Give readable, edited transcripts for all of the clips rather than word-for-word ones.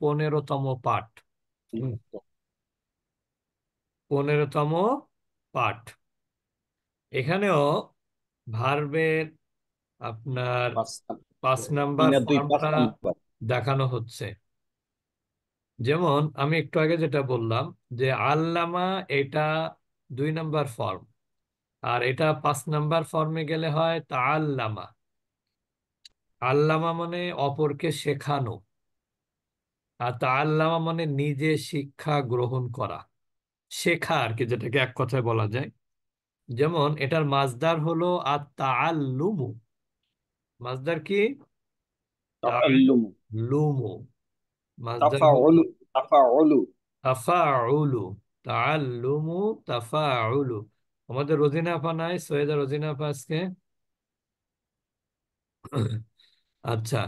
15তম পাঠ। 15তম পাঠ। এখানেও ভার্বের আপনার পাঁচ 5 নাম্বার 3 আর 2 5 ফর্মটা নাম্বার। দেখানো হচ্ছে। যেমন আমি একটু আগে যেটা বললাম যে আল্লামা, এটা 2 নাম্বার ফর্ম, আর এটা 5 নাম্বার ফর্মে গেলে হয় তাআল্লামা। আল্লামা মানে অপরকে শেখানো, আর তাআল্লামা মানে নিজে শিক্ষা গ্রহণ করা, শেখা আর কি, যেটাকে এক কথায় বলা যায়। যেমন এটার মাসদার হলো আর তাআল্লুমু। মাসদার কি? তাআল্লুম। তাআল্লুমু। মাসদার হলো তাফাউলু। তাফাউলু। তাফাউলু। তাআল্লুমু তাফাউলু। আমাদের রোজিনা আপা নাই, সৈয়দা রোজিনা আপা আজকে? আচ্ছা,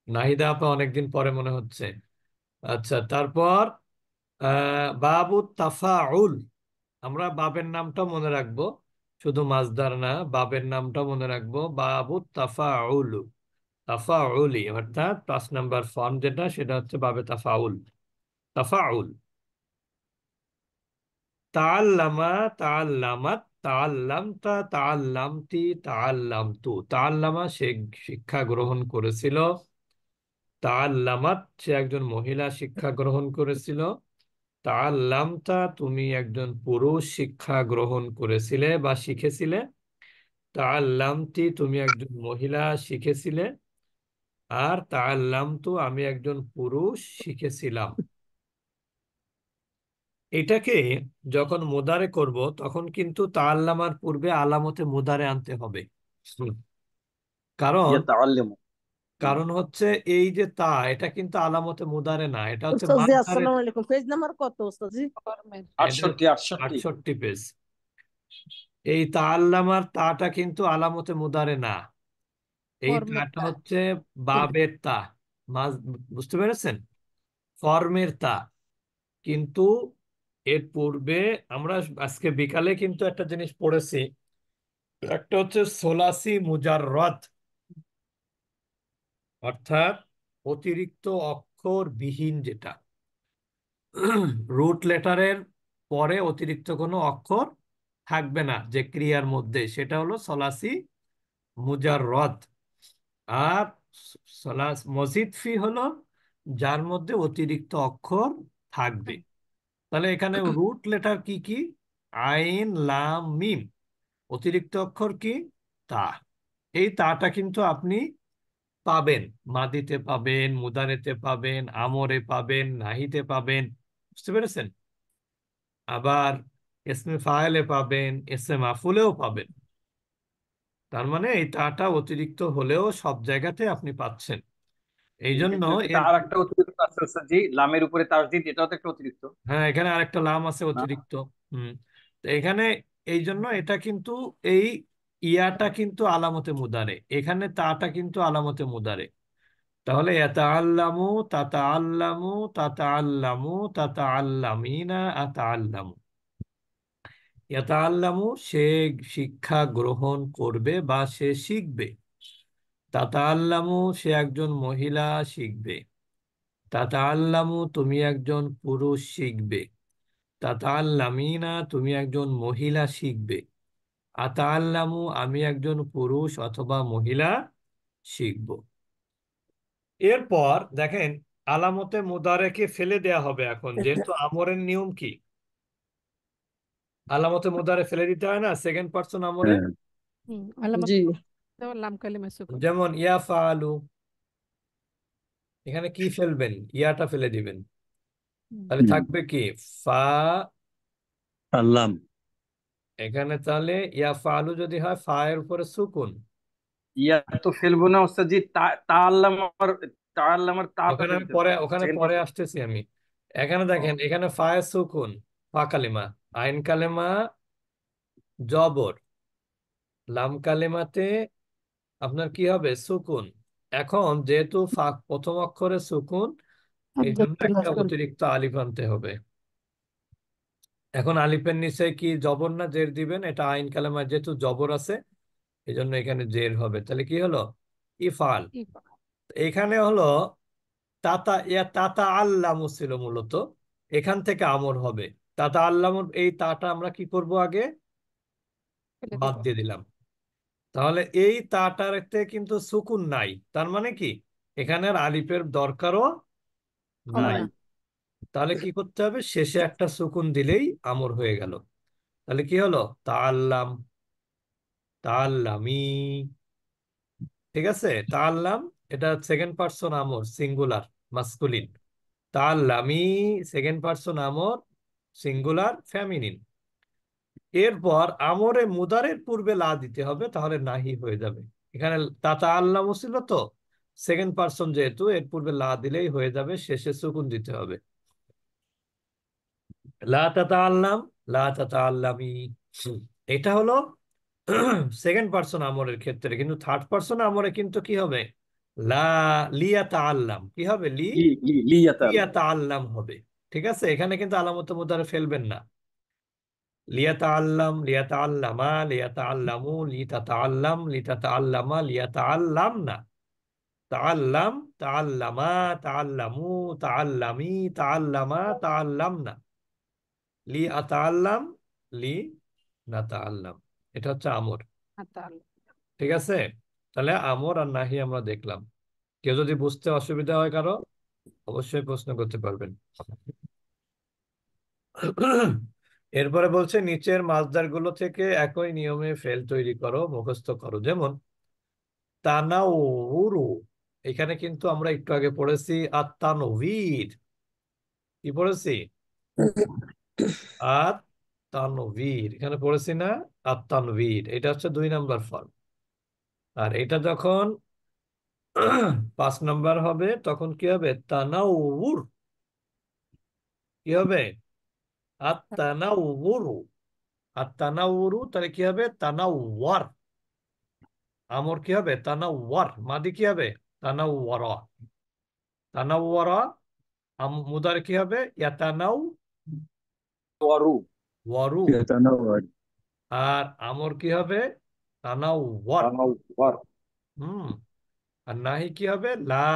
নাহিদা আপা অনেকদিন পরে মনে হচ্ছে। আচ্ছা, তারপর বাবু তাফাউল। আমরা বাবের নামটা মনে রাখবো, শুধু মাসদার না, বাবের নামটা মনে রাখবো। বাবু তাফাউলু, তাফাউলি, অর্থাৎ 5 নাম্বার ফর্ম যেটা, সেটা হচ্ছে বাবে তাফাউল। তাফাউল। তাআল্লামা, তাআল্লামাত, তাআল্লামতা, তাআল্লামতি, তাআল্লামতু। তাআল্লামা সে শিক্ষা গ্রহণ করেছিল। তাআল্লামাত সে একজন মহিলা শিক্ষা গ্রহণ করেছিল। তাআল্লামতা তুমি একজন পুরুষ শিক্ষা গ্রহণ করেছিলে বা শিখেছিলে। তাআল্লামতি তুমি একজন মহিলা শিখেছিলে। আর তাআল্লামতু আমি একজন পুরুষ শিখেছিলাম। এটাকে যখন মুদারে করব তখন কিন্তু তাআল্লামার পূর্বে আলামতে মুদারে আনতে হবে। হুম। কারণ ইয়াতাআল্লামু। হুম। কারণ হচ্ছে এই যে এটা কিন্তু আলামতে মুদারে না, এটা হচ্ছে উস্তাদ জি, মাসদারে। আসসালামু আলাইকুম। পেজ নাম্বার কত উস্তাদ জি? ফরমের। এটা 68 68। 68 পেজ। এই তাআল্লামার তাটা কিন্তু আলামতে মুদারে না, এই ফরমের তাটা তা। হচ্ছে বাবের তা। মাস, বুঝতে পেরেছেন? ফর্মের তা। কিন্তু এর পূর্বে আমরা আজকে বিকালে কিন্তু একটা জিনিস পড়েছি, একটা হচ্ছে সোলাসি মুজাররদ, অর্থাৎ অতিরিক্ত অক্ষর বিহীন যেটা। রুট লেটারের পরে অতিরিক্ত কোনো অক্ষর থাকবে না যে ক্রিয়ার মধ্যে, সেটা হলো সলাসি মুজাররদ। আর মজিদ ফি হলো যার মধ্যে অতিরিক্ত অক্ষর থাকবে। তাহলে এখানে রুট লেটার কি কি? আইন, লাম, মিম। অতিরিক্ত অক্ষর কি? তা। এই তাটা কিন্তু আপনি পাবেন, মাদিতে পাবেন, মুদারেতে পাবেন, আমরে পাবেন, নাহিতে পাবেন। বুঝতে পেরেছেন? আবার ইসমে ফাইলে পাবেন, ইসমে মাফুলেও পাবেন। তার মানে এই তাটা অতিরিক্ত হলেও সব জায়গাতে আপনি পাচ্ছেন। এই জন্য এটা এর, আর একটা অতিরিক্ত আছে স্যার জি, লামের উপরে তাসদিদ, এটাও তো একটা অতিরিক্ত। হ্যাঁ, এখানে আরেকটা লাম আছে না? অতিরিক্ত। হুম। তো এখানে এই জন্য এটা কিন্তু এই ইয়াটা কিন্তু আলামতে মুদারে, এখানে তাটা কিন্তু আলামতে মুদারে। তাহলে ইয়াতাআল্লামু, তাতাআল্লামু, তাতাআল্লামু, তাতাআল্লামিনা, আতাআল্লামু। ইয়াতাআল্লামু সে শিক্ষা গ্রহণ করবে বা সে শিখবে। তাতাআল্লামু সে একজন মহিলা শিখবে। তাতাআল্লামু তুমি একজন পুরুষ শিখবে। তাতাআল্লামিনা তুমি একজন মহিলা শিখবে। আতাআল্লামু আমি একজন পুরুষ অথবা মহিলা শিখব। এরপর দেখেন, আলামতে মুদারেকে ফেলে দেয়া হবে এখন, যেহেতু আমরের নিয়ম কি, আলামতে মুদারে ফেলে দিতে হয় না সেকেন্ড পারসন আমরে। হ্যাঁ। আলামত জি। দেওয়ার লাম কালিমা সুকুন। যেমন ইয়া ফাআলু, এখানে কি ফেলবেন? ইয়াটা ফেলে দিবেন। তাহলে হুম। থাকবে কি? ফা। আল্লাম। এখানে তাহলে ইয়া ফাআলু যদি হয়, ফা এর উপরে সুকুন। ইয়া তো ফেলবো না ওস্তাদ জি, তাআল্লামার, তাআল্লামার তাটা ওখানে আমি ফেলতে পরে, হবে ওখানে সেকেন্ড পরে পারসন। আসতেছি আমি। এখানে দেখেন, এখানে ফায়ে সুকুন, ফা কালিমা, আইন কালেমা জবর, লাম কালেমাতে আপনার কি হবে? সুকুন। এখন যেহেতু প্রথম অক্ষরে সুকুন, এই জন্য একটা অতিরিক্ত আলিফ আনতে হবে। এখন আলিফের নিচে কি জবর না জের দিবেন? এটা আইন কালেমায় যেহেতু জবর আছে, এই জন্য এখানে জের হবে। তাহলে কি হলো? ইফাল। এখানে হলো তাতা আল্লামু ছিল মূলত, এখান থেকে আমর হবে। তাতা আল্লামুর এই তাটা আমরা কি করব আগে? ফেলে বাদ দিব। দিয়ে দিলাম। তাহলে এই তাটাতে কিন্তু সুকুন নাই, তার মানে কি এখানে আর আলিফের দরকারও হবে নাই। না। তাহলে কি করতে হবে? শেষে একটা সুকুন দিলেই আমর হয়ে গেল। তাহলে কি হলো? তাআল্লাম, তাআল্লামি। ঠিক আছে, তাআল্লাম এটা সেকেন্ড পারসন আমর, সিঙ্গুলার, মাস্কুলিন। তাআল্লামি সেকেন্ড পারসন আমর, সিঙ্গুলার, ফেমিনিন। এরপর আমরে মুদারের পূর্বে লা দিতে হবে, তাহলে নাহি হয়ে যাবে। এখানে তাআল্লামু ছিল তো, সেকেন্ড পারসন যেহেতু, এর পূর্বে লা দিলেই হয়ে যাবে, শেষে সুকুন দিতে হবে। লা তাতাআল্লাম, লা তাতাআল্লামি। এটা হলো সেকেন্ড পারসন আমরের ক্ষেত্রে। কিন্তু থার্ড পারসন আমরে কিন্তু কি হবে? লা লিয়াতাআল্লাম, কি হবে? লিয়াতাল। লিয়াতাআল্লাম হবে। ঠিক আছে, এখানে কিন্তু আলামত মুদারে ফেলবেন না। লিয়াতাআল্লাম, লিয়াতাআল্লামা, লিয়াতাআল্লামু, লিতাতাআল্লাম, লিতাতাআল্লামা, লিয়াতাআল্লাম না। তাআল্লাম, তাআল্লামা, তাআল্লামু, তাআল্লামি, তাআল্লামা, তাআল্লাম না। লি আতাআল্লাম, লি না তাআল্লাম। এটা হচ্ছে আমর। তাহলে ঠিক আছে, তাহলে আমর আর নাহি আমরা দেখলাম। কেউ যদি বুঝতে অসুবিধা হয় কারো, অবশ্যই প্রশ্ন করতে পারবেন। এরপরে বলছে নিচের মাসদার গুলো থেকে একই নিয়মে ফেল তৈরি করো, মুখস্থ করো। যেমন তানাউরু, এখানে কিন্তু আমরা একটু আগে পড়েছি আত-তানভীর। কি পড়েছি? আত-তানভীর, এখানে পড়েছি না? আত-তানভীর, এটা হচ্ছে 2 নম্বর ফর্ম। আর এটা যখন 5 নম্বর হবে, তখন কি হবে? তানাউর। কি হবে? আত-তানাউরু। আত-তানাউরু, তাহলে কি হবে? তানাওয়ার। আমর কি হবে? তানাওয়ার। মাদি কি হবে? তানাওয়ারা। তানাওয়ারা। মুদার কি হবে? ইয়াতানাউ ওয়ারু। ওয়ারু। ইয়াতানাওয়ার। আর আমর কি হবে? তানাওয়ার। তানাওয়ার। হুম। আর নাহি কি হবে? লা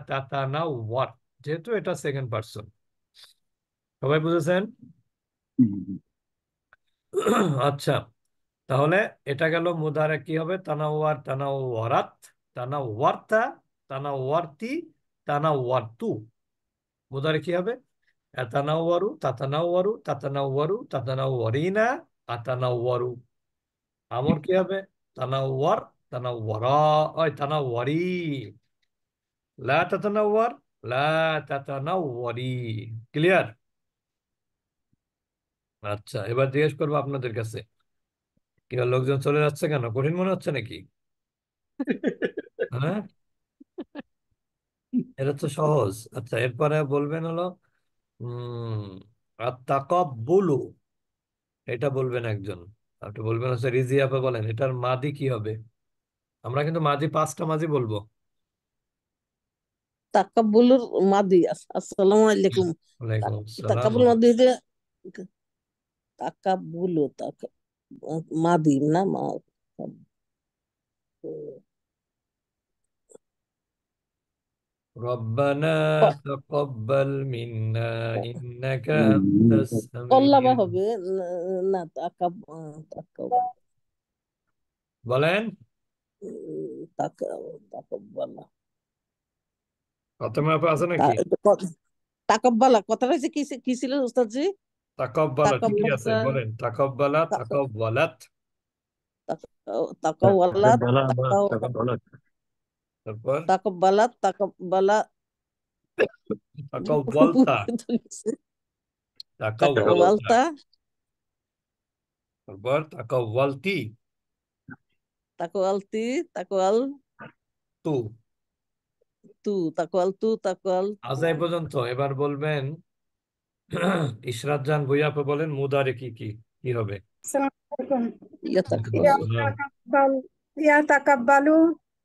তাতানাওয়ার, যেহেতু এটা সেকেন্ড পারসন। সবাই বুঝেছেন? আচ্ছা, তাহলে এটা গেল মুদারে। কি হবে? তানাওয়ার, তানাওয়ারাত, তানাওয়ারতা, তানাওয়ারতি, তানাওয়ারতু। মুদারে কি হবে? আতানাওয়ারু, তাতানাওয়ারু, তাতানাওয়ারু, তাতানাওয়ারিনা, আতানাওয়ারু। আমর কি হবে? তানাওয়ার, তানাওয়ারা, ওই তানাওয়ারি। লা তাতানাওয়ার, লা তাতানাওয়ারি। ক্লিয়ার? আচ্ছা, এবার জিজ্ঞেস করবো আপনাদের কাছে, কি হলো, লোকজন চলে যাচ্ছে কেন? কঠিন মনে হচ্ছে নাকি? হ্যাঁ, এটা তো সহজ। আচ্ছা, এরপরে বলবেন হলো আত্তাকাব্বুলু, এটা বলবেন একজন। আপনি বলবেন হচ্ছে রিজি আপা বলেন এটার মাদি কি হবে? আমরা কিন্তু মাদি 5টা মাদি বলবো। তাকাব্বুলুর মাদি আসসালামু আলাইকুম। ওয়ালাইকুম আসসালাম। তাকাব্বুল মাদি যে তাকাব্বুলু মাদি না মা। রব্বানা ক- তাকাব্বাল মিন্না ইন্নাকা হুম। আনতাস কল্লাবা সামিউল। হবে না বলেন, তাকাব্বালা প্রথমে আপা আছে নাকি? তাকাব্বালা কথাটা হচ্ছে কি কি ছিল উস্তাদজি? তাকাব্বালা ঠিকই আছে, তাকাব্বালা বলেন তাকাব্বালা, তাকাব্বালাত। তাকাওয়ালা তাকাব্বালা বা তাকাও তাকাব্বালাত। তারপর তাকাব্বালা তাকাব্বালা তাকাব্বালতা, তাকাব্বালতা। তাকাওয়ালতা তারপর তাকাব্বালতি, তাকাওয়ালতি তাকাওয়াল তু। তাকাওয়াল আজ এই পর্যন্ত। এবার বলবেন ইশরাত জান ভুইয়া আপা বলেন মুদারে কি কি কি হবে? আসসালামু আলাইকুম। ইয়া ওয়ালাইকুম তাকাওয়াল আসসালাম। ইয়াতাকাব্বালু,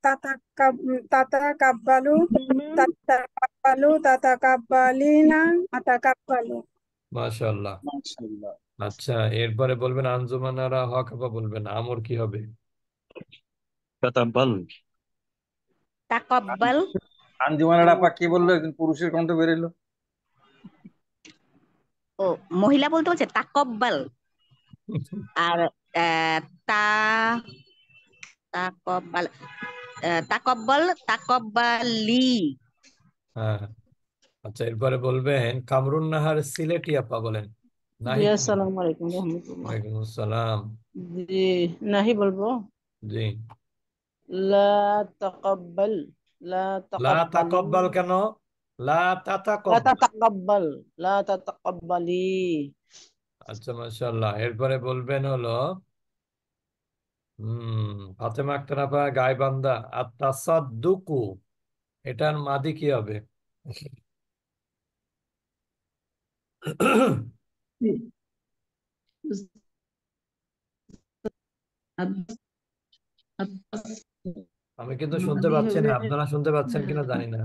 তাতাকাব্বালু, তাতাকাব্বালিনা, আতাকাব্বালু। মাশাআল্লাহ। মাশাআল্লাহ। আচ্ছা, এরপরে বলবেন আঞ্জুমানারা হক আপা বলবেন আমর কি হবে? তাতাব্বাল। তাকব্বাল আঞ্জুমানের আপা কি বললো, একজন পুরুষের কণ্ঠ বেরোলো। ও মহিলা বলতে বলছে তাকব্বাল। আর আহ, তা তাকব্বাল তাকব্বাল তাকব্বালি। হ্যাঁ, আচ্ছা, এরপরে বলবেন কামরুন নাহার সিলেটি আপা বলেন। জি নাহি কি বলবেন? আসসালামু আলাইকুম রহমতুল্লাহ। ওয়ালাইকুম আসসালাম। জি নাহি বলবো। জি। লা তাকাব্বাল, লা লা তাকাব্বালি, তাকব্বাল কেন? লা লা তাতাকব্বাল। তাতাকাব্বাল, লা তাতাকাব্বালি। আচ্ছা, মাশাআল্লাহ। এরপরে বলবেন হলো ফাতেমা আক্তার আপা গাইবান্ধা আত-তাসাদ্দুকু, এটার মাদি কি হবে? আমি কিন্তু শুনতে মাদি পাচ্ছি না, হবে আপনারা শুনতে পাচ্ছেন কিনা জানি না।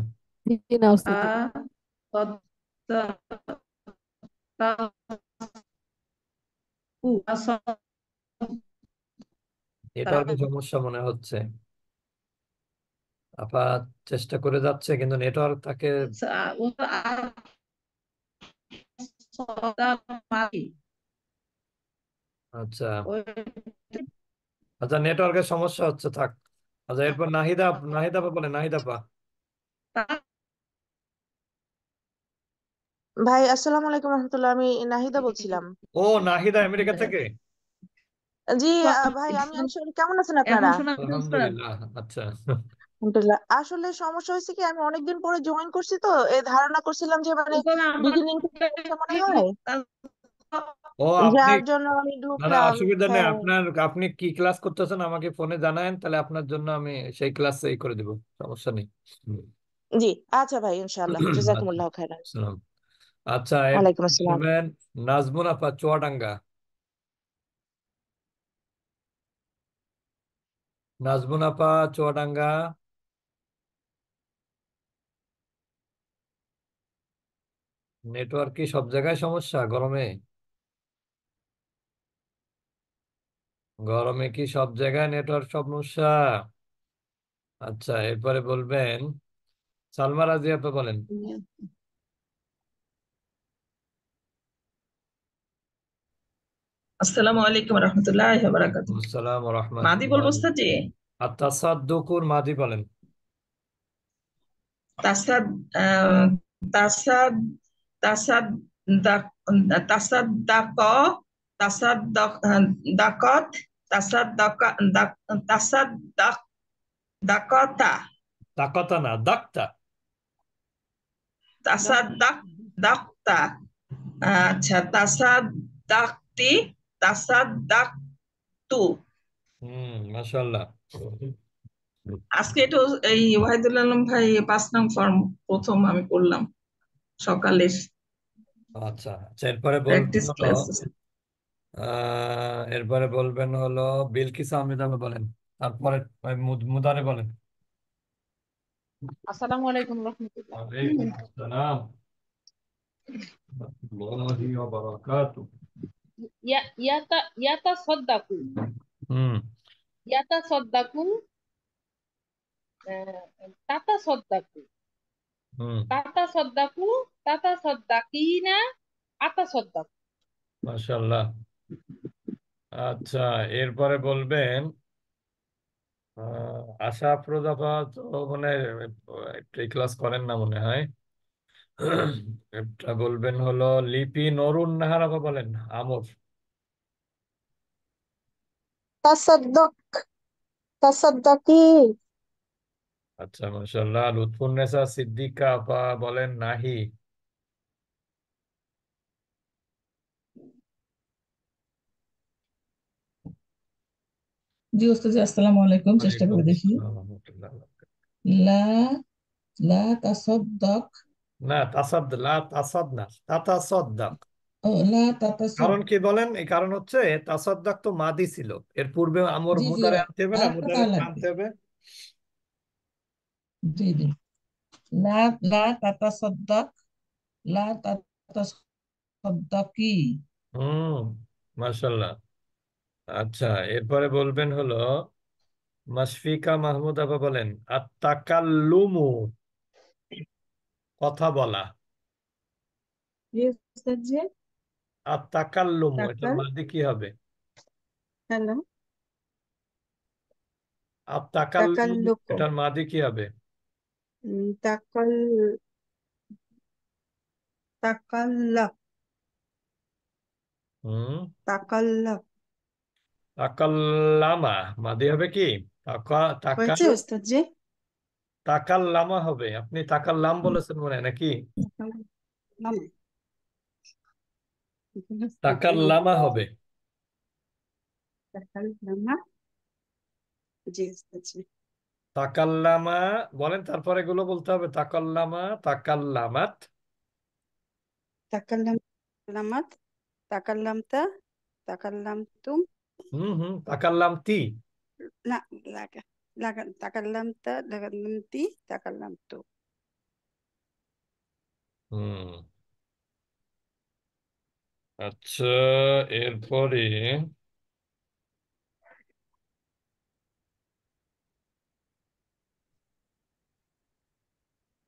জি না তা উস্তাদ জি। নেটওয়ার্কের সমস্যা মনে হচ্ছে। আপা চেষ্টা করে যাচ্ছে কিন্তু নেটওয়ার্ক তাকে। আচ্ছা, আচ্ছা, নেটওয়ার্কের সমস্যা হচ্ছে, থাক। আচ্ছা, এরপর নাহিদা, নাহিদা আপা বলেন, নাহিদা আপা। ভাই আসসালামু আলাইকুম রহমতুল্লাহ, আমি নাহিদা বলছিলাম। ও, নাহিদা আমেরিকা থেকে। জি ভাই আমি আসলে, কেমন আছেন আপনারা? আলহামদুলিল্লাহ। আচ্ছা। আলহামদুলিল্লাহ। আসলে সমস্যা হয়েছে কি, আমি অনেকদিন পরে জয়েন করছি, তো এই ধারণা করছিলাম যে মানে বিগিনিং থেকে মনে হয়, ও, আপনি, যার জন্য আমি না না, ঢুকলাম। অসুবিধা নেই। হ্যাঁ আপনি কি ক্লাস করতেছেন আমাকে ফোনে জানায়েন, তাহলে আপনার জন্য আমি সেই ক্লাস এই করে দিব। সমস্যা নেই। হুম। জি, আচ্ছা ভাই, ইনশাআল্লাহ, আচ্ছা, জাজাকুমুল্লাহ খাইরান। সালাম। আচ্ছা, এরপর ওয়ালাইকুম আসসালাম। বলবেন নাজমুন আপা চুয়াডাঙ্গা। নাজমুন আপা চুয়াডাঙ্গা। নেটওয়ার্ক কি সব জায়গায় সমস্যা গরমে? গরমে কি সব জায়গায় নেটওয়ার্ক সমস্যা? আচ্ছা, এরপরে বলবেন সালমা রাজি আপা বলেন। আসসালামু আলাইকুম রহমতুল্লাহ বারাকাতুহু। আসসালাম মাদি বলবো রহমতুল্লাহ। স্যার জি। আর তাসাদ্দুকুর মাদি বলেন। তাসাদ তাসাদ তাসাদ তাসাদ্দাক তাসাদ্দাকত তাসাদ্দাকতা তাকতা না, দাক্তা। তাসাদ্দাকতা। আচ্ছা, তাসাদ্দাকতি তাসাদ্দাকতু। মাশাআল্লাহ। আজকে এটা এই ওয়াহিদুল আলম ভাই 5 নং ফর্ম প্রথম আমি করলাম সকালের আচ্ছা, আচ্ছা, এরপরে বলবেন প্র্যাকটিস হলো ক্লাস। এরপরে বলবেন হলো বিলকিস আহমেদ আপা বলেন। তারপরে মুদারে বলেন। আসসালামু আলাইকুম রহমতুল্লাহ। ওয়ালাইকুম আসসালাম ওয়া বারাকাতুহু। ইয়াতাসাদ্দাকু হুম। ইয়াতাসাদ্দাকু তাতাসাদ্দাকু হুম। তাতাসাদ্দাকু তাতাসাদ্দাকিনা আতাসাদ্দাকু। মাশাআল্লাহ। আচ্ছা, এরপরে বলবেন আশা আফরোজ আপা তো মানে একটু ক্লাস করেন না মনে হয়। এটা বলবেন হলো লিপি নরুন নাহার আপা বলেন। আমর। তাসাদ্দাক, তাসাদ্দাকি। আচ্ছা, মাশাআল্লাহ। লুৎফুন্নেসা সিদ্দিকা আপা বলেন নাহি। জি ওস্তাদ জি, আসসালামু আলাইকুম, চেষ্টা ওয়ালাইকুম করে দেখি। আসসালাম ওয়া রাহমাতুল্লাহ। লা লা তাসাদ্দাক। না, লা তাসাদ না, তাতাসাদ্দাক। ও লা তাতাসাদ। কারণ কি বলেন? এই কারণ হচ্ছে তাসাদ্দাক তো মাদি ছিল, এর পূর্বে আমর জি জি, মুদারে আনতে হবে আর না, একটা তা মুদারে লাগবে। আনতে হবে। জি জি, লা লা তাতাসাদ্দাক, লা তাতাসাদ্দাকি। হুম। মাশাআল্লাহ। আচ্ছা, এরপরে বলবেন হলো মাশফিকা মাহমুদ আপা বলেন আত্তাকাল্লুমু। কথা বলা। জি উস্তাদ জি। আর তাকাল্লুম, এটার তাকাল মাঝে কি হবে? হ্যালো আর তাকাল্লুম, তাকাল্লুক এটার মাঝে কি হবে? তাকাল তাকাল্লাক হুম। তাকাল্লাক তাকাল্লামা মাঝে হবে কি? হয়েছে উস্তাদ জি। তাকাল্লামা হবে। আপনি তাকাল্লাম বলেছেন মনে হয় নাকি? তাকাল্লাম উস্তাদ জি। তাকাল্লামা হবে। তাকাল্লামা জি উস্তাদ জি। তাকাল্লামা বলেন, তারপরে এগুলো বলতে হবে। তাকাল্লামা, তাকাল্লামাত। তাকাল্লামাত তাকাল্লামতা তাকাল্লামতুম তাকাল্লামতি। لا لا تكلمت تكلمتي تكلمت হুম। আচ্ছা, এরপরে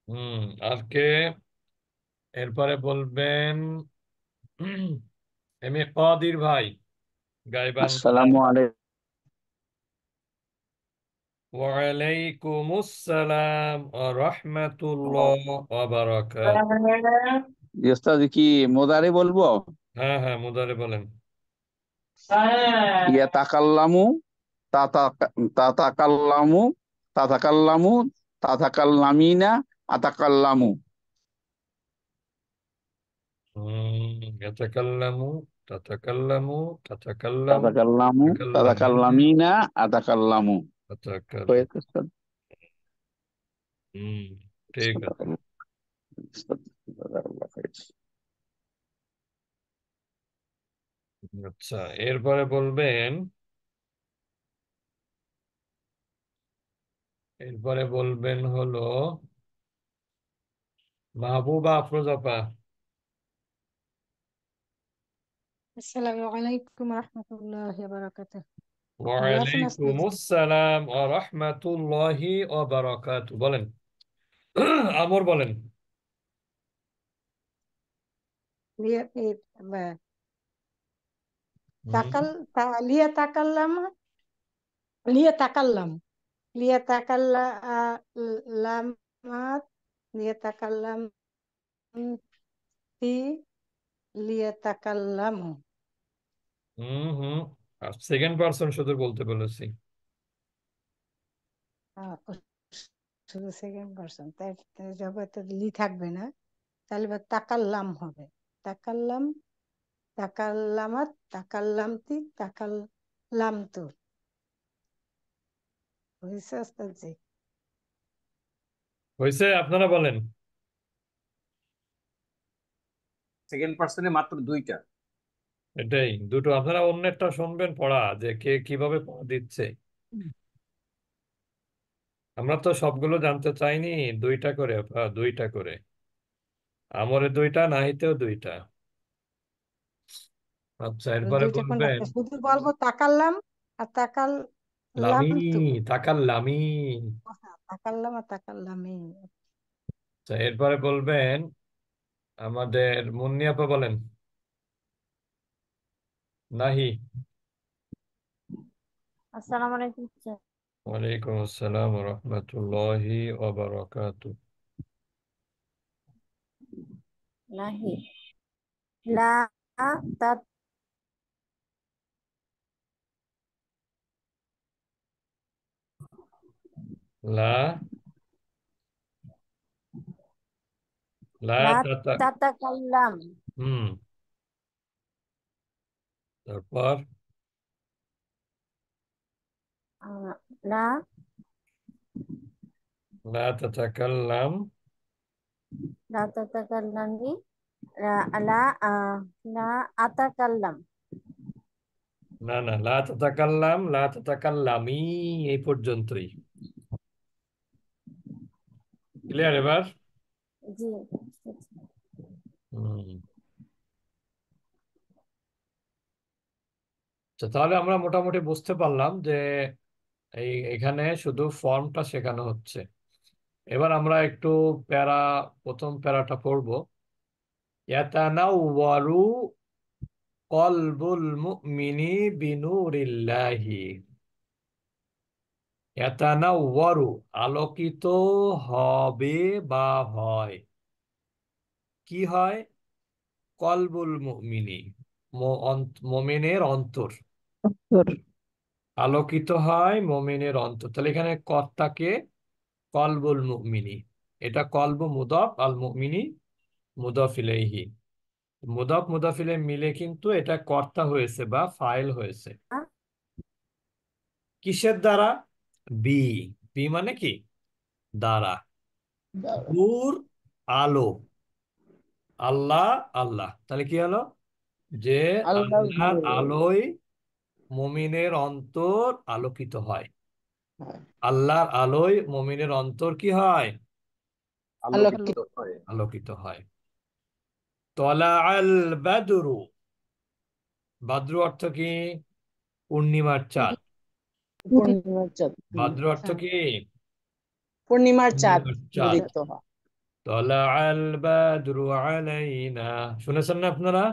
হুম আর কে? এরপরে বলবেন এম এ কাদির ভাই, গাইবান্ধা। আসসালামু আলাইকুম। ওয়ালাইকুম আসসালাম ওয়া রাহমাতুল্লাহ ওয়া বারাকাতুহু। জি ওস্তাদ, কি মোদারে বলবো? হ্যাঁ হ্যাঁ, মুদারে বলেন। ইয়াতাকাল্লামু তাতাকাল্লামু তাতাকাল্লামু তাতাকাল্লামিনা আতাকাল্লামু। ইয়াতাকাল্লামু, তাতাকাল্লামু, তাতাকাল্লামু, তাতাকাল্লামু তাতাকাল্লামিনা, তাতাকাল্লামিনা আতাকাল্লামু। তাতাকাল্লাম। হয়েছে উস্তাদ? হুম, ঠিক আছে। উস্তাদ, জাযাকাল্লাহ খাইর। আচ্ছা, এরপরে বলবেন, হলো মাহবুবা আফরোজাপা। আসসালামু আলাইকুম রহমতুল্লাহি ওয়া বারাকাতুহু। ভালো আছেন ওয়ালাইকুম উস্তাদ জি? আসসালাম ওয়া রাহমাতুল্লাহি ওয়া বারাকাতুহু। বলেন। আমর বলেন। লিয়া এ- বা- হুম তাকাল লিয়া তাকাল্লাম লিয়া তাকাল্লাম লিয়া তাকাল্লামাত লিয়া তাকাল্লাম তি লিয়া তাকাল্লামু। হুম হুম সেকেন্ড পারসন শুধু বলতে বলেছি। শুধু সেকেন্ড পারসন, তাই তাই যবে তো লি থাকবে না, তাহলে এবার তাকাল্লাম হবে। তাকাল্লাম তাকাল্লামাত তাকাল্লামতি তাকাল্লামতু। হয়েছে ওস্তাদ জি? হয়েছে, আপনারা বলেন। সেকেন্ড পার্সনে মাত্র দুইটা। এটাই দুটো, আপনারা অন্যেরটা শুনবেন পড়া, যে কে কিভাবে পড়া দিচ্ছে। আমরা তো সবগুলো জানতে চাইনি। দুইটা করে দুইটা করে। আমরে দুইটা, নাহিতেও দুইটা। আচ্ছা, এরপরে দুইটা কোনটা? বলবেন শুধু বলবো তাকাল্লাম আর লামি, তাকাল্লামতু। তাকাল্লামি। তাকাল্লাম আর তাকাল্লামি। আচ্ছা, এরপরে বলবেন আমাদের মুন্নি আপা, বলেন। নাহি। আসসালামু আলাইকুম স্যার। ওয়ালাইকুম আসসালাম ওয়া রাহমাতুল্লাহি ওয়া বারাকাতুহু। নাহি লা তা লা, লা লা তাতা। তাতাকাল্লাম হুম তারপর আহ, লা লা তাতাকাল্লাম। লা তাতাকাল্লামি লা লা লা আতাকাল্লাম। না না, লা তাতাকাল্লাম, লা তাতাকাল্লামি, এই পর্যন্তই। ক্লিয়ার এবার? জি। হুম আচ্ছা, তাহলে আমরা মোটামুটি বুঝতে পারলাম যে এখানে শুধু ফর্মটা শেখানো হচ্ছে। এবার আমরা একটু প্রথম প্যারাটা পড়বো। ইয়াতানাওয়ারু কলবুল মুমিনি বিনুরিল্লাহি। ইয়াতানাওয়ারু আলোকিত হবে বা হয়। কি হয়? কলবুল মুমিনি মুমিনের অন্তর আলোকিত হয়, মুমিনের অন্তর। তাহলে এখানে কর্তাকে কলবুল মুমিনি, এটা কলব মুদাফ, আল মুমিনি মুদাফ ইলাইহি। মুদাফ মুদাফ ইলাইহি মিলে কিন্তু এটা কর্তা হয়েছে বা ফাইল হয়েছে। কিসের দ্বারা? বি। বি মানে কি? দ্বারা। নূর আলো, আল্লাহ আল্লাহ। তাহলে কি হলো? যে আল্লাহর আল্লাহর নূরে আলোয় মুমিনের অন্তর আলোকিত হয়। হয়, আল্লাহর আলোয় মুমিনের অন্তর কি হয়? আলোকিত আলোকিত হয়। আলোকিত হয়। তলা আল বাদরু, বাদ্রু অর্থ কি? পূর্ণিমার চাঁদ। পূর্ণিমার চাঁদ। বাদ্রু অর্থ কি? পূর্ণিমার চাঁদ পূর্ণিমার চাঁদ। উদিত হয়। তলা আল বাদরু আলাইনা, শুনেছেন না আপনারা?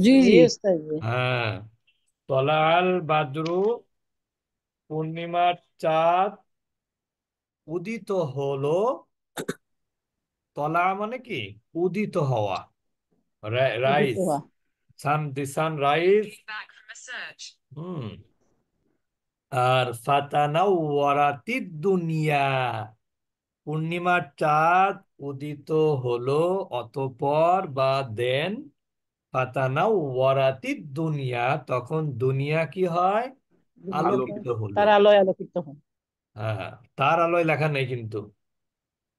জি জি ওস্তাদ জি। হ্যাঁ, তলা আল বাদরু, পূর্ণিমার চাঁদ উদিত হলো। তলা মানে কি? উদিত হওয়া, উদিত রাইজ। হয়। দি সান রাইজ। হুম। আর ফাতানাওয়ারাতিদ দুনিয়া, পূর্ণিমার চাঁদ উদিত হলো অতঃপর বা দেন। ফাতানাওয়ারাতিদ দুনিয়া, তখন দুনিয়া কি হয়? দুনিয়াতে আলোকিত হলো। তার আলোয় আলোকিত হয়। হ্যাঁ, তার আলোয় লেখা নেই কিন্তু,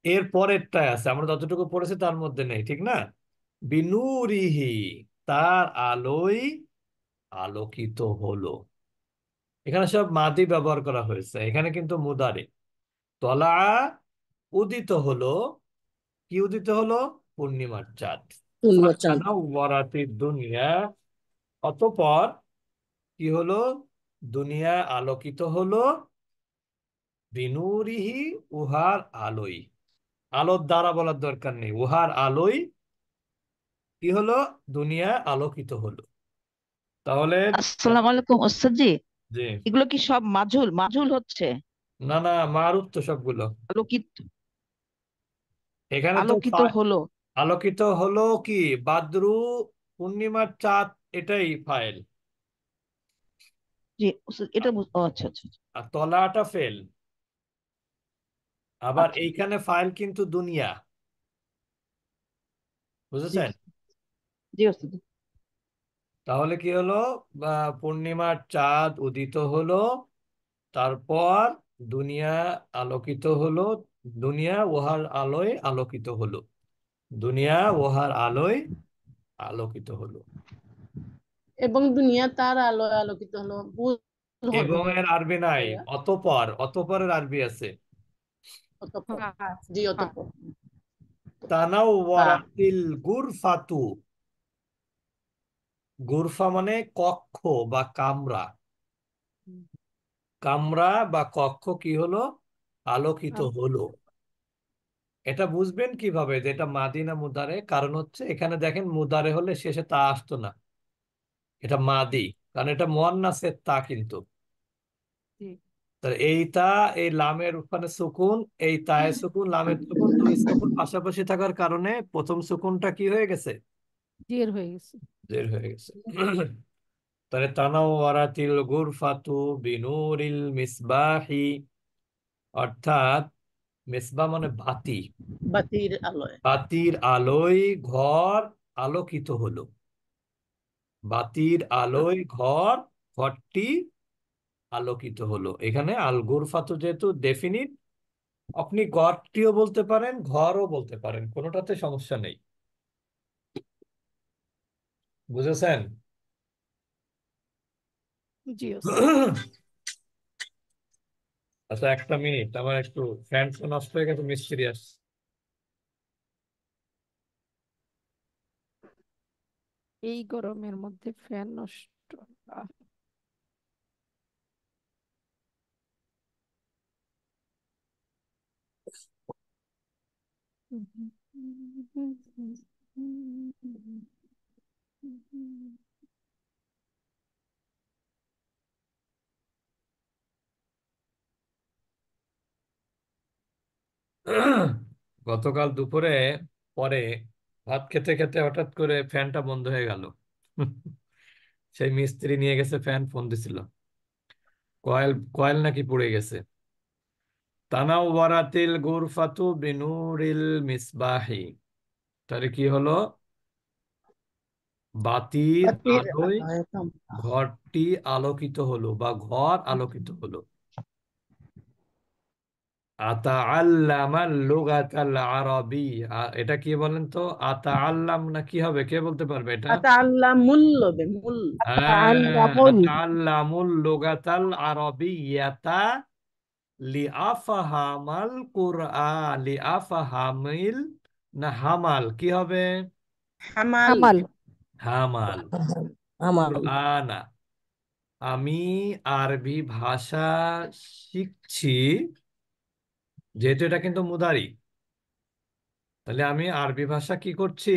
এর পরেরটায় আছে। আমরা যতটুকু পড়েছি তার মধ্যে নেই, ঠিক না? বিনুরিহি, তার আলোয় আলোকিত হলো। এখানে সব মাদি ব্যবহার করা হয়েছে, এখানে কিন্তু মুদারে। তলা উদিত হলো। কি উদিত হলো? পূর্ণিমার চাঁদ। পূর্ণিমার চাঁদ। ফাতানাওয়ারাতিদ দুনিয়া, অতঃপর কি হলো? দুনিয়া আলোকিত হলো। বিনুরিহি, উহার আলোয়। আলোর দ্বারা বলার দরকার নেই, উহার আলোয় কি হলো? দুনিয়া আলোকিত হলো। তাহলে আসসালামু আলাইকুম ওস্তাদ জি, জি, এগুলো কি সব মাজহুল মাজহুল হচ্ছে? না না, মারুফ তো সবগুলো। আলোকিত এখানে তো আলোকিত হলো। আলোকিত হলো কি? বাদরু, পূর্ণিমার চাঁদ, এটাই ফাইল। জি ওস্তাদ, এটা ও আচ্ছা আচ্ছা আচ্ছা। আর তলাটা ফেল। আবার আচ্ছা, এইখানে ফাইল কিন্তু দুনিয়া। জি বুঝেছেন? জি ওস্তাদ। তাহলে কি হলো? বা পূর্ণিমার চাঁদ উদিত হলো, তারপর দুনিয়া আলোকিত হলো। দুনিয়া উহার আলোয় আলোকিত হলো। দুনিয়া উহার আলোয় আলোকিত হলো। এবং দুনিয়া তার আলোয় আলোকিত হলো, ভুল হবে এবং এর আরবি নাই, ভাইয়া। অতঃপর। অতঃপরের আরবি আছে অতঃপর। জি অতঃপর। হ্যাঁ। তানাওয়ারাতিল গুরফাতু। গুরফা মানে কক্ষ বা কামরা। কামরা বা কক্ষ কি হলো? আলোকিত হলো। এটা বুঝবেন কিভাবে যে এটা মাদি না মুদারে? কারণ হচ্ছে এখানে দেখেন, মুদারে হলে শেষে তা আসতো না, এটা মাদি। কারণ এটা মুয়ান্নাসের তা কিন্তু। তাহলে এই তা, এই লামের ওখানে সুকুন, এই তায়ে সুকুন, লামের সুকুন, দুই সুকুন পাশাপাশি থাকার কারণে প্রথম সুকুনটা কি হয়ে গেছে? জের হয়ে গেছে। তাহলে তানাওয়ারাতিল গুরফাতু বিনুরিল মিসবাহি, অর্থাৎ মিসবাহ মানে বাতি। বাতির আলোয়। বাতির আলোয় ঘর আলোকিত হলো। বাতির আলোয় ঘরটি আলোকিত হলো। এখানে আল গুরফাতু যেহেতু ডেফিনিট, আপনি ঘরটিও বলতে পারেন, ঘরও বলতে পারেন, কোনোটাতে সমস্যা নেই। বুঝেছেন? আচ্ছা, একটা মিনিট, আমার একটু ফ্যান নষ্ট হয়ে গেছে, মিস্ত্রি আসছে। এই গরমের মধ্যে ফ্যান নষ্ট? আহ, গতকাল দুপুরে পরে ভাত খেতে খেতে হঠাৎ করে ফ্যানটা বন্ধ হয়ে গেল। সেই মিস্ত্রি নিয়ে গেছে ফ্যান, ফোন দিছিল কয়েল কয়েল নাকি পুড়ে গেছে। তানাওয়ারাতিল গুরফাতু বিনুরিল মিসবাহি, তাহলে কি হলো? বাতির আলোয় ঘরটি আলোকিত হলো বা ঘর আলোকিত হলো। আতাআল্লামাল লুগাতাল আরাবী, এটা কি বলেন তো? আতাআল্লাম না কি হবে, কে বলতে পারবে এটা? আল্লাহ মূল্য বে মূল আতাআল্লামুল লুগাতাল আরাবিয়াতা লিআফহামাল কুরআন, লিআফহামিল না হামাল, কি হবে? হামাল হামাল হামাল কুরআনা, আমি আরবি ভাষা শিখছি, যেহেতু এটা কিন্তু মুদারি, তাহলে আমি আরবি ভাষা কি করছি?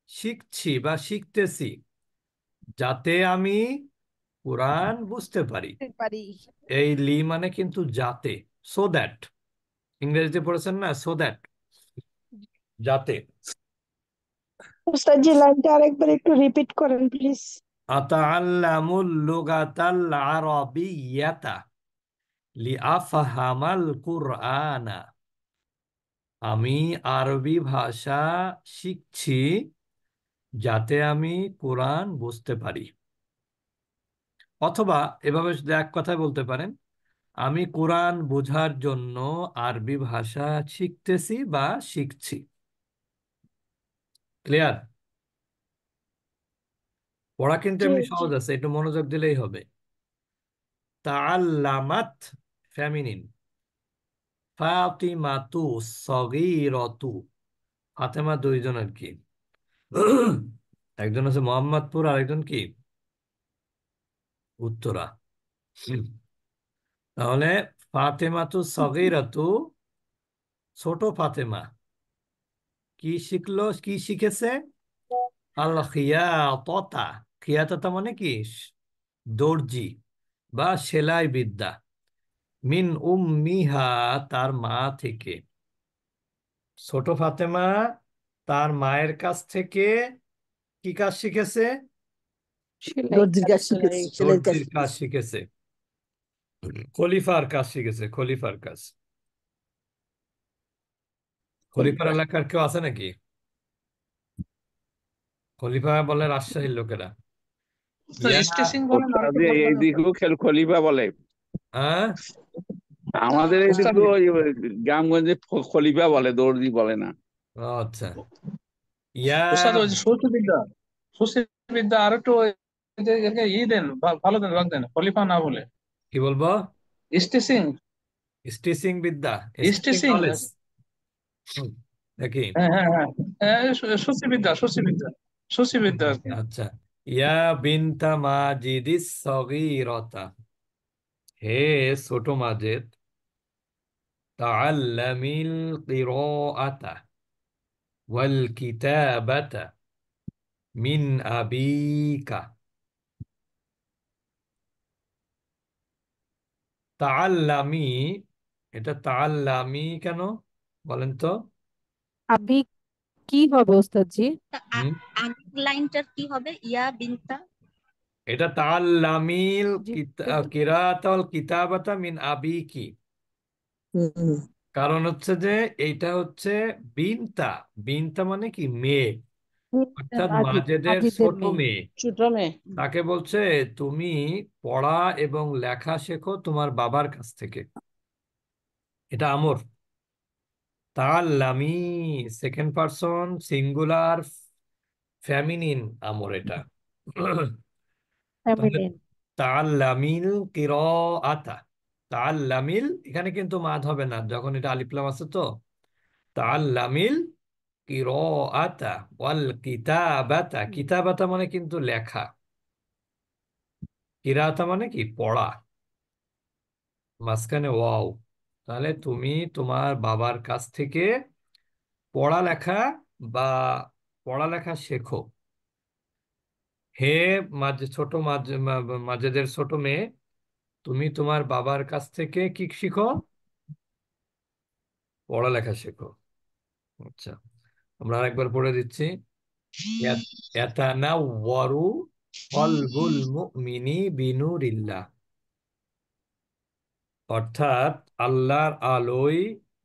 শিখছি বা শিখতেছি, যাতে আমি কোরআন বুঝতে পারি। পারি। এই লি মানে কিন্তু যাতে, সো দ্যাট, ইংরেজিতে পড়েছেন না, সো দ্যাট, যাতে। উস্তাদ জি, লাইনটা আরেকবার একটু রিপিট করেন প্লিজ। আতাআল্লামুল লুগাতাল আরাবিয়াতা লিআফহামাল কুরআনা, আমি আরবি ভাষা শিখছি যাতে আমি কোরআন বুঝতে পারি। অথবা এভাবে শুধু এক কথায় বলতে পারেন, আমি কোরআন বোঝার জন্য আরবি ভাষা শিখতেছি বা শিখছি। ক্লিয়ার? পড়া কিন্তু জি এমনি জি। সহজ আছে, একটু মনোযোগ দিলেই হবে। তাআল্লামাত ফেমিনিন, ফাতিমাতু সগীরাতু, ফাতেমা দুইজন আর কি। একজন হচ্ছে মোহাম্মদপুর, আরেকজন কি উত্তরা। তাহলে ফাতেমাতু সগীরাতু, ছোট ফাতেমা কি শিখলো, কি শিখেছে? আল খিয়াততা, খিয়াততা মানে কি? দর্জি বা সেলাই বিদ্যা। মিন উম্মিহা, তার মা থেকে। ছোট ফাতেমা তার মায়ের কাছ থেকে কি কাজ শিখেছে? সেলাই দর্জির কাজ শিখেছি, সেলাইয়ের কাজ দর্জির কাজ শিখেছি। শিখেছে। খলিফার কাজ শিখেছে, খলিফার কাজ। খলিফার এলাকার কেউ আছে নাকি? খলিফা বলে রাজশাহীর লোকেরা। ইয়া, স্টেচিং বলেন আরেকটু ভালো করে। এইদিকেও খলিফা বলে, হ্যাঁ, আমাদের উস্তাদ এইদিকেও ওই গ্রামগঞ্জে খলিফা বলে, দর্জি বলে না। আচ্ছা। ইয়া, উস্তাদ ওই যে সূচিবিদ্যা আর একটু দেন, ভালো দেন, রাখ দেন, খলিফা না বলে কি বলবো? স্টেচিং স্টিচিং বিদ্যা, স্টিচিং স্টেচিং নলেজ নাকি? হ্যাঁ হ্যাঁ হ্যাঁ হ্যাঁ, সূচিবিদ্যা আর কি। আচ্ছা। ইয়া বিনতা মাজিদিস সগীরতা, হে ছোট মাজেদ, তাআল্লামিল কিরাআতা ওয়াল কিতাবাতা মিন আবিকা। তাআল্লামি, এটা তাআল্লামি কেন বলেন তো? আবি কি হবে ওস্তাদ জি? হুম, আগের লাইনটার কি হবে? ইয়া বিনতা, এটা তাআল্লামিল জি কিরাআতাল কিতাবাতা মিন আবিকি। কারণ হচ্ছে যে এইটা হচ্ছে বিনতা, বিনতা মানে কি? মেয়ে, অর্থাৎ মাজেদের মাজিদের ছোট মেয়ে। মেয়ে। ছোট মেয়ে। তাকে বলছে তুমি পড়া এবং লেখা শেখো তোমার বাবার কাছ থেকে। এটা আমর। তাআল্লামি সেকেন্ড পারসন সিঙ্গুলার ফেমিনিন আমর এটা। তাহলে ফেমিনিন। তাআল্লামিল কিরাআতা, তাআল্লামিল, এখানে কিন্তু মাদ হবে না যখন এটা আলিফ লাম আছে তো। তাআল্লামিল কিরাআতা ওয়াল কিতাবাতা, কিতাবাতা মানে কিন্তু লেখা, কিরাআতা মানে কি? পড়া, মাঝখানে ওয়াও। তাহলে তুমি তোমার বাবার কাছ থেকে পড়ালেখা বা পড়ালেখা শেখো। হে মাঝে ছোট মাঝেদের ছোট মেয়ে, তুমি তোমার বাবার কাছ থেকে কি শিখো? পড়ালেখা শেখো। আচ্ছা, আমরা আরেকবার পড়ে দিচ্ছি। ইয়াতানাওয়ারু কলবুল মুমিনি বিনুরিল্লাহ। অর্থাৎ আল্লাহর আলোয়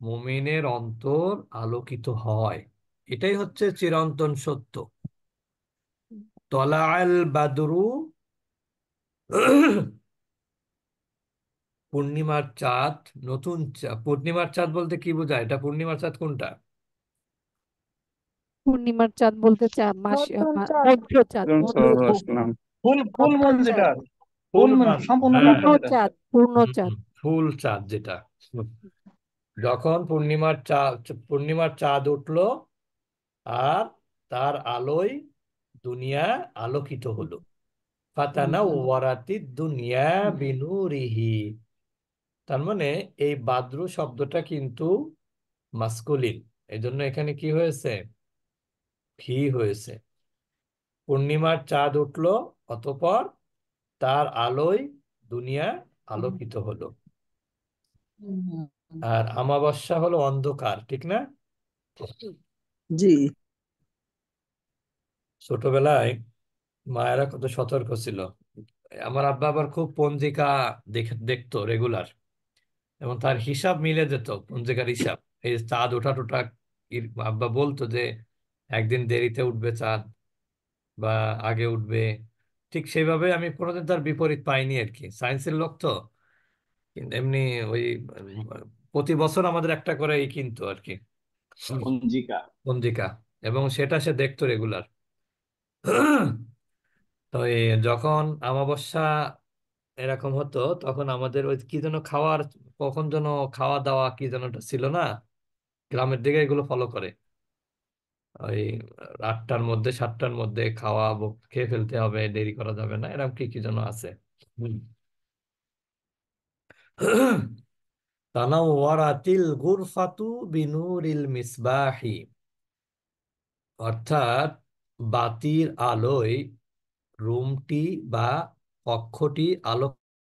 মুমিনের অন্তর আলোকিত হয়, এটাই হচ্ছে চিরন্তন সত্য। তলাআল বাদরু, পূর্ণিমার চাঁদ, নতুন পূর্ণিমার চাঁদ বলতে কি বোঝায়? এটা পূর্ণিমার চাঁদ কোনটা? পূর্ণিমার চাঁদ বলতে মাস নতুন চাঁদ। মধ্য চাঁদ, ফুল ফুল মুন নতুন যেটা, চাঁদ। ফুল মুন চাঁদ, সম্পূর্ণ হ্যাঁ, চাঁদটা যেটা। পূর্ণ চাঁদ। ফুল চাঁদ যেটা। যখন পূর্ণিমার চাঁদ উঠলো আর তার আলোয় দুনিয়া আলোকিত হলো। ফাতানাওয়ারাতি দুনিয়া বিনুরিহি। তার মানে এই বাদ্রু শব্দটা কিন্তু মাস্কুলিন, এই জন্য এখানে কি হয়েছে? ফি হয়েছে। পূর্ণিমার চাঁদ উঠলো, অতঃপর তার আলোয় দুনিয়া আলোকিত হলো। আর আমাবস্যা হলো অন্ধকার, ঠিক না? জি। ছোটবেলায় মায়েরা কত সতর্ক ছিল। আমার আব্বা আবার খুব পঞ্জিকা দেখতো রেগুলার, এবং তার হিসাব মিলে যেত, পঞ্জিকার হিসাব। এই চাঁদ ওঠা টোটা আব্বা বলতো যে একদিন দেরিতে উঠবে চাঁদ বা আগে উঠবে। ঠিক সেইভাবে আমি কোনোদিন তার বিপরীত পাইনি আর কি, সায়েন্সের লোক তো। কিন্তু এমনি ওই প্রতি বছর আমাদের একটা করে কিন্তু আর কি পঞ্জিকা। পঞ্জিকা, এবং সেটা সে দেখতো রেগুলার। তো এই যখন অমাবস্যা এরকম হতো, তখন আমাদের ওই কি যেন খাওয়ার, কখন যেন খাওয়া দাওয়া কি যেন একটা ছিল না, গ্রামের দিকে এগুলো ফলো করে। ওই 8টার মধ্যে 7টার মধ্যে খাওয়া খেয়ে ফেলতে হবে, দেরি করা যাবে না, এরকম কি কি যেন আছে। তানাওয়ারাতিল গুরফাতু বিনুরিল মিসবাহি। অর্থাৎ বাতির আলোয় রুমটি বা কক্ষটি আলোক